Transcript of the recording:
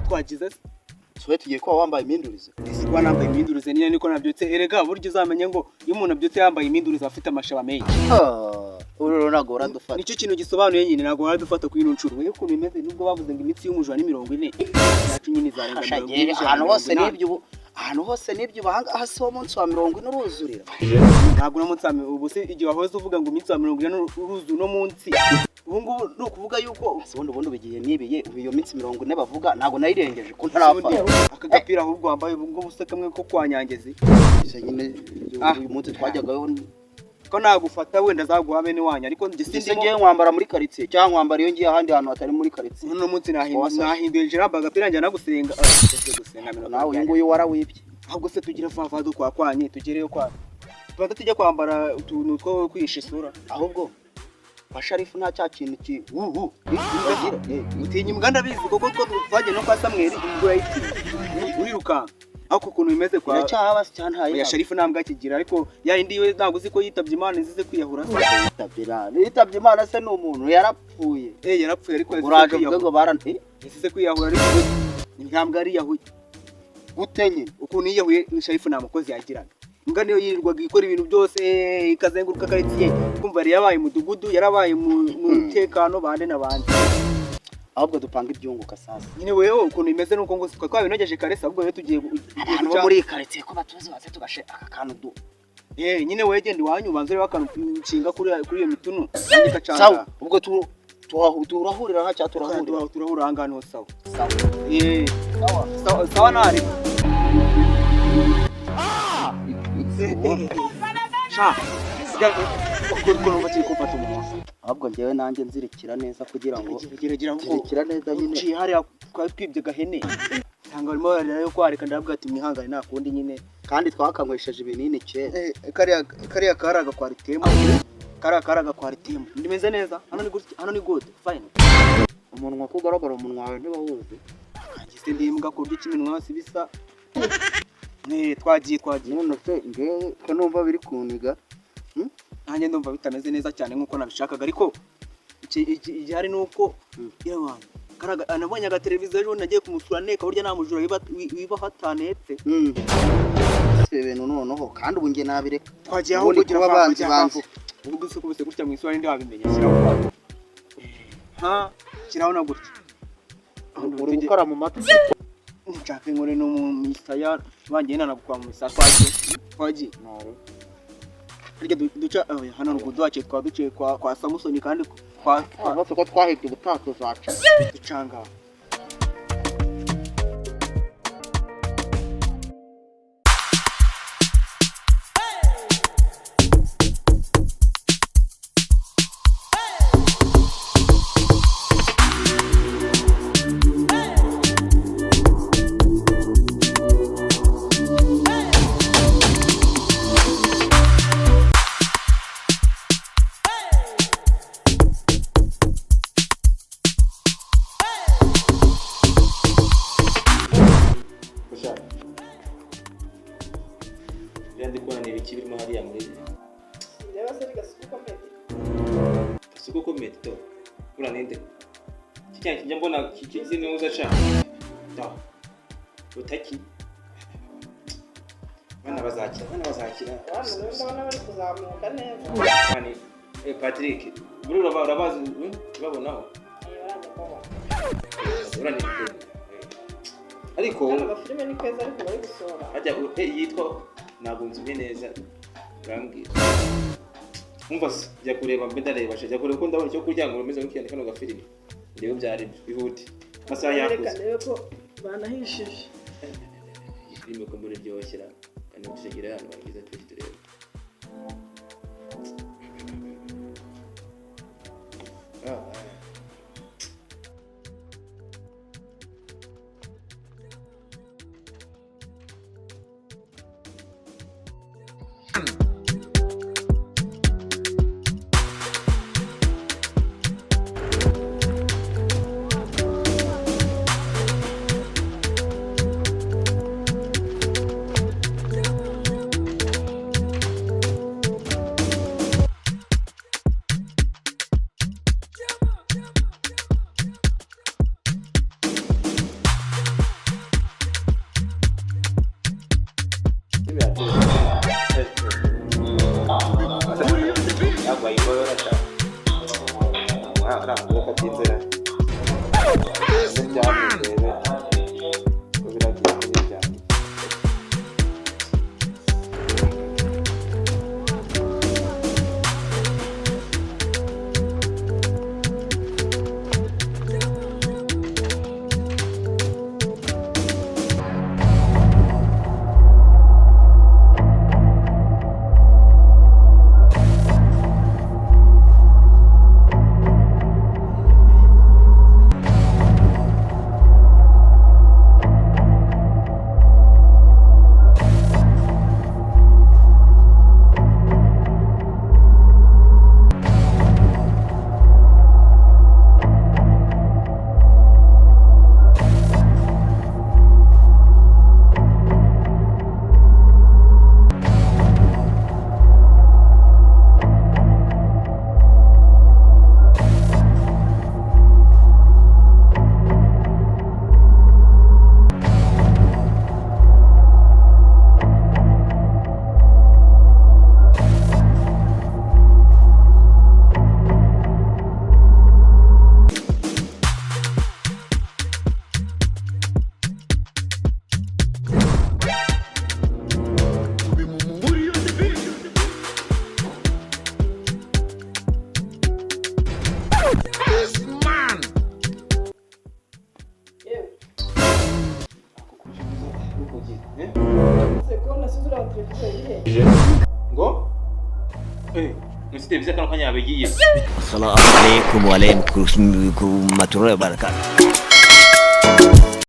twagize twe tugiye kuba wambaye imindurize kuba nambaye imindurize niyo niko nabyutse erega buryo uzamenye ngo iyo umuntu abyutse yambaye imindurize afite amashaba menshi ururo nago uradufata nicyo kintu gisobanuye nyine nago uradufata ku ino ncuro wewe ukuntu bimeze nubwo bavuze ngo imitsi y'umujura ni 40 yacu nyine izarenga 40 ahantu hose nibyo bahanga hasi wo munsi wa 40 n'uruzurira ntabwo no munsi ubu se igihe wahoze uvuga ngo imitsi wa 40 n'uruzu no munsi ubu ngubu no kuvuga yuko ubundi bigiye nibiye iyo minsi 40 bavuga ntago nayirengeje ko ntarafa akagapira ahubwo wambaye ubwo busa kamwe ko kwanyangezi nyine uyu munsi twajyagayo ko nagufata wenda zaguha bene wanya ariko ndisindi ngiye nkwambara muri quartier cyangwa nkwambara iyo ngiye ahandi hantu hatari muri quartier uno munsi nahinduye jiramba agapira njya nagusenga nawe uyu nguyu warawibye ahubwo se tugira vavado kwa kwanye tugereyo kwa tubanza tujya kwambara utuntu two kwisha isura ahubwo Basharifu nta cya kintu ki utinya imbwa ndabizi koko twagiye no kwa Samweli imbwa yiti uriruka ako kuntu bimeze kwa cyaba cyantaye ya Sharifu nambwa kigira ariko ya indi yo ntago ziko yitabye Imana izize kwiyahura yitabye Imana se n'umuntu yarapfuye yarapfuye ariko uraje ngo barante izize kwiyahura ariko ntambwa ari yahuye gutenye ukuntu yiyahuye Sharifu namukozi yagiraga imbwa niyo yirirwaga ikora ibintu byose ikazenguruka quartier kumva yari yabaye mudugudu yarabaye mu tekano bande nabandi ahubwo dupanga ibyunguka sasa nyine wewe ukuntu imeze nuko ngo twabinogeje karese ahubwo rero tugiye guca muri quartier ko batuzi baze tugashe aka kantu du nyine wewe gende wanyu banze reba kantu nshinga kuri iyo mitunu sawa ubwo turahurira nka turahurira hangano sawa sawa sawa nari ahubwo njyewe nanjye nzirikira neza kugira ngo nzirikira neza nyine uciye hariya twibye gahene cyangwa barimo barira yo kwareka ndavuga ati mwihangane nakundi nyine kandi twakanywesheje ibinini cyane kariya karaga kwa ritembo karaga kwa ritembo ndimeze neza hano ni good fine umunwa kugaragara umunwa wawe ntibawuzi agise ndimbwa kurya ikiminwa sibisa twagiye none se ngewe ko numva biri kuniga nanjye ndumva bitameze neza cyane nkuko nabishakaga ariko igihari nuko y'abantu karaga anabonye aga televiziyo ejo nagiye kumusura neka burya namujura wiba hatanetse ibintu noneho kandi ubu nge nabireka twagiye aho kugira abanzi ubwo se kubise gutya mu isura ndi wabimenye kiraho na gutya uri gukora mu matwi nshaka nkore no mu misaya bangiye nanagukwa mu misaya twagiye ariko duca hano rugudu wacu twaduciye kwa Samusoni kandi kwa ko twahebye ubutato zacu ducanga njya mbona kikizi neza cyane utaki bana bazakira ndabona bari kuzamuka neza yani Patrick buri urabazi babonaho urani ariko filime ni keza ariko bari gusora ajya yitwa nagunzwe neza urambwira umva jya kureba mbedareba jya kureba ko ndabona cyo kurya ngo rumeze nk'ikindi kano gafilime rero byari bihute masaha yakuze rero ko banahishije filime ko muri ryoshera kandi tugira hano bagize turebe inzira n'ibyamurebe ko biragiye muri ibyanjye. Ngo? Mesti televiziyo kano kanya yabigiye. Assalamu alaikum wa rahmatullahi wa barakatuh.